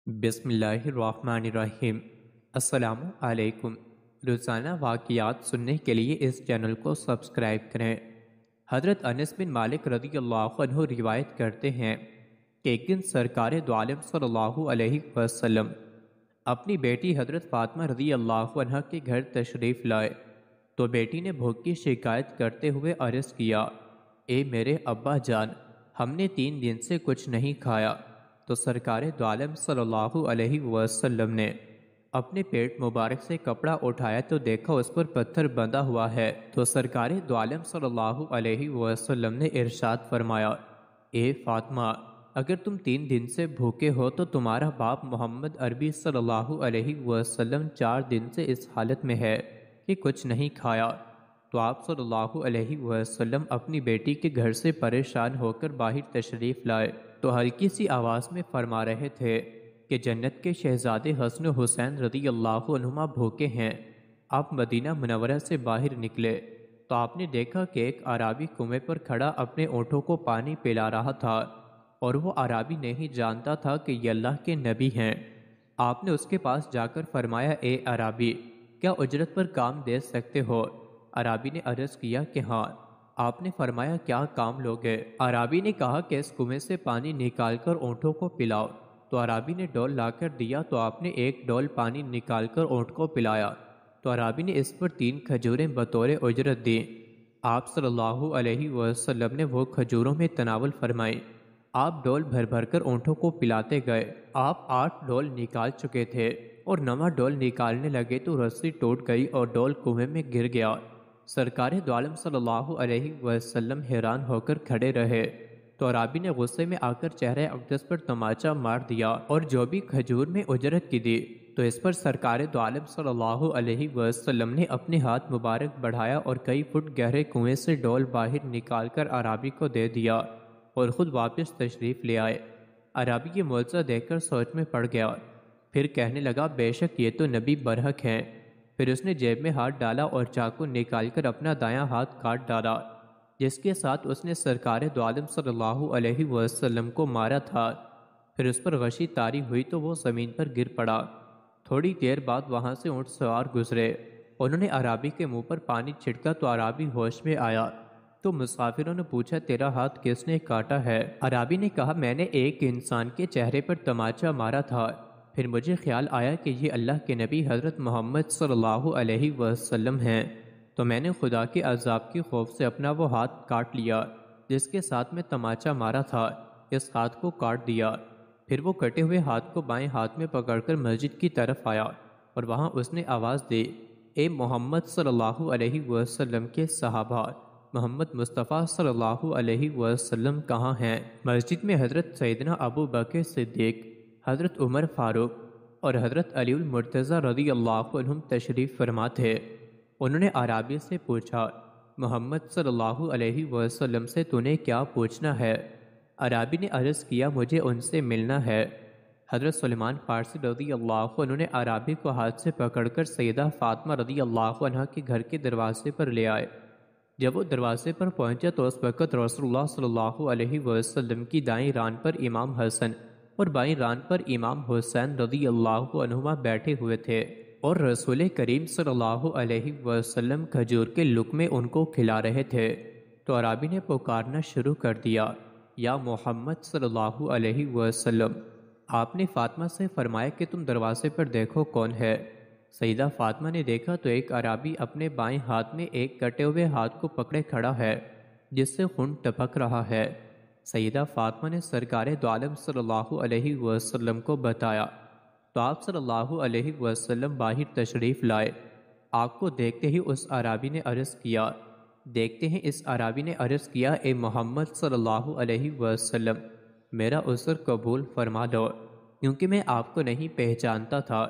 بسم اللہ الرحمن الرحیم۔ السلام علیکم۔ روزانہ واقعات سننے کے لیے اس چینل کو سبسکرائب کریں۔ حضرت انس بن مالک رضی اللہ عنہ روایت کرتے ہیں کہ ایک دن سرکار دو عالم صلی اللہ علیہ وسلم اپنی بیٹی حضرت فاطمہ رضی اللہ عنہ کے گھر تشریف لائے تو بیٹی نے بھوک کی شکایت کرتے ہوئے عرض کیا، اے میرے ابا جان، ہم نے 3 دن سے کچھ نہیں کھایا۔ تو سرکار دو عالم صلی اللہ علیہ وسلم نے اپنے پیٹ مبارک سے کپڑا اٹھایا تو دیکھا اس پر پتھر بندھا ہوا ہے۔ تو سرکار دو عالم صلی اللہ علیہ وسلم نے ارشاد فرمایا، اے فاطمہ، اگر تم 3 دن سے بھوکے ہو تو تمہارا باپ محمد عربی صلی اللہ علیہ وسلم 4 دن سے اس حالت میں ہے کہ کچھ نہیں کھایا۔ تو آپ صلی اللہ علیہ وسلم اپنی بیٹی کے گھر سے پریشان ہو کر باہر تشریف لائے تو ہلکی سی آواز میں فرما رہے تھے کہ جنت کے شہزادے حسن و حسین رضی اللہ عنہما بھوکے ہیں۔ آپ مدینہ منورہ سے باہر نکلے تو آپ نے دیکھا کہ ایک عرابی کنویں پر کھڑا اپنے اونٹوں کو پانی پلا رہا تھا، اور وہ عرابی نہیں جانتا تھا کہ یہ اللہ کے نبی ہیں۔ آپ نے اس کے پاس جا کر فرمایا، اے عرابی، کیا اجرت پر کام دے سکتے ہو؟ عرابی نے عرض کیا کہ ہاں۔ آپ نے فرمایا، کیا کام لوگے؟ عرابی نے کہا کہ اس کنویں سے پانی نکال کر اونٹوں کو پلاؤ۔ تو عرابی نے ڈول لا کر دیا تو آپ نے 1 ڈول پانی نکال کر اونٹ کو پلایا۔ تو عرابی نے اس پر 3 کھجوریں بطور اجرت دیں۔ آپ صلی اللہ علیہ وسلم نے وہ کھجوروں میں تناول فرمائی۔ آپ ڈول بھر بھر کر اونٹوں کو پلاتے گئے۔ آپ 8 ڈول نکال چکے تھے اور 9واں ڈول نکالنے لگے تو رسی ٹوٹ گئی اور ڈول کنویں میں گر گیا۔ سرکار دو عالم صلی اللہ علیہ وسلم حیران ہو کر کھڑے رہے تو عرابی نے غصے میں آ کر چہرہ اقدس پر تماچا مار دیا اور جو بھی کھجور میں اجرت کی دی تو اس پر سرکار دو عالم صلی اللہ علیہ وسلم نے اپنے ہاتھ مبارک بڑھایا اور کئی فٹ گہرے کنویں سے ڈول باہر نکال کر عرابی کو دے دیا اور خود واپس تشریف لے آئے۔ عرابی یہ معجزہ دیکھ کر سوچ میں پڑ گیا، پھر کہنے لگا، بے شک یہ تو نبی برحق ہیں۔ پھر اس نے جیب میں ہاتھ ڈالا اور چاقو نکال کر اپنا دایاں ہاتھ کاٹ ڈالا، جس کے ساتھ اس نے سرکار دو عالم صلی اللہ علیہ وسلم کو مارا تھا۔ پھر اس پر غشی طاری ہوئی تو وہ زمین پر گر پڑا۔ تھوڑی دیر بعد وہاں سے اونٹ سوار گزرے، انہوں نے عرابی کے منہ پر پانی چھڑکا تو عرابی ہوش میں آیا۔ تو مسافروں نے پوچھا، تیرا ہاتھ کس نے کاٹا ہے؟ عرابی نے کہا، میں نے ایک انسان کے چہرے پر تماچا مارا تھا، پھر مجھے خیال آیا کہ یہ اللہ کے نبی حضرت محمد صلی اللہ علیہ وسلم ہیں، تو میں نے خدا کے عذاب کے خوف سے اپنا وہ ہاتھ کاٹ لیا جس کے ساتھ میں تماچا مارا تھا، اس ہاتھ کو کاٹ دیا۔ پھر وہ کٹے ہوئے ہاتھ کو بائیں ہاتھ میں پکڑ کر مسجد کی طرف آیا اور وہاں اس نے آواز دی، اے محمد صلی اللہ علیہ وسلم کے صحابہ، محمد مصطفیٰ صلی اللہ علیہ وسلم کہاں ہیں؟ مسجد میں حضرت سیدنا ابو بکر صدیق، حضرت عمر فاروق اور حضرت علی المرتضی رضی اللہ عنہم تشریف فرما تھے۔ انہوں نے عرابی سے پوچھا، محمد صلی اللہ علیہ وسلم سے تو نے کیا پوچھنا ہے؟ عرابی نے عرض کیا، مجھے ان سے ملنا ہے۔ حضرت سلیمان فارسی رضی اللہ عنہ نے عرابی کو ہاتھ سے پکڑ کر سیدہ فاطمہ رضی اللہ عنہ کے گھر کے دروازے پر لے آئے۔ جب وہ دروازے پر پہنچا تو اس وقت رسول اللہ صلی اللہ علیہ وسلم کی دائیں ران پر امام حسن اور بائیں ران پر امام حسین رضی اللہ عنہما بیٹھے ہوئے تھے، اور رسول کریم صلی اللہ علیہ وسلم کھجور کے لقمے ان کو کھلا رہے تھے۔ تو عرابی نے پکارنا شروع کر دیا، یا محمد صلی اللہ علیہ وسلم۔ آپ نے فاطمہ سے فرمایا کہ تم دروازے پر دیکھو کون ہے۔ سیدہ فاطمہ نے دیکھا تو ایک عرابی اپنے بائیں ہاتھ میں ایک کٹے ہوئے ہاتھ کو پکڑے کھڑا ہے جس سے خون ٹپک رہا ہے۔ سیدہ فاطمہ نے سرکار دو عالم صلی اللہ علیہ وسلم کو بتایا تو آپ صلی اللہ علیہ وسلم باہر تشریف لائے۔ آپ کو دیکھتے ہی اس عرابی نے عرض کیا، اے محمد صلی اللہ علیہ وسلم، میرا عذر قبول فرما لو، کیونکہ میں آپ کو نہیں پہچانتا تھا۔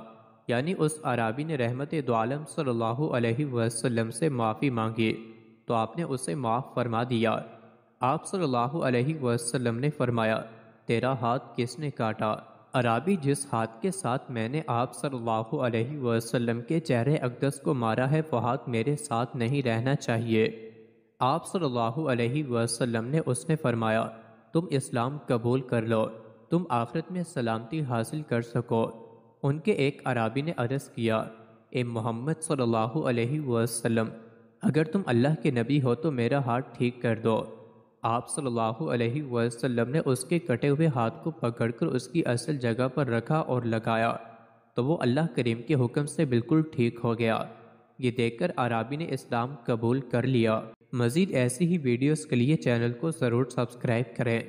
یعنی اس عرابی نے رحمت دو عالم صلی اللہ علیہ وسلم سے معافی مانگی تو آپ نے اسے معاف فرما دیا۔ آپ صلی اللہ علیہ وسلم نے فرمایا، تیرا ہاتھ کس نے کاٹا؟ عرابی، جس ہاتھ کے ساتھ میں نے آپ صلی اللہ علیہ وسلم کے چہرے اقدس کو مارا ہے وہ ہاتھ میرے ساتھ نہیں رہنا چاہیے۔ آپ صلی اللہ علیہ وسلم نے اس نے فرمایا، تم اسلام قبول کر لو۔ تو تم آخرت میں سلامتی حاصل کر سکو۔ ان کے ایک اعرابی نے عرض کیا، اے محمد صلی اللہ علیہ وسلم، اگر تم اللہ کے نبی ہو تو میرا ہاتھ ٹھیک کر دو۔ آپ صلی اللہ علیہ وسلم نے اس کے کٹے ہوئے ہاتھ کو پکڑ کر اس کی اصل جگہ پر رکھا اور لگایا تو وہ اللہ کریم کے حکم سے بالکل ٹھیک ہو گیا۔ یہ دیکھ کر اعرابی نے اسلام قبول کر لیا۔ مزید ایسی ہی ویڈیوز کے لیے چینل کو ضرور سبسکرائب کریں۔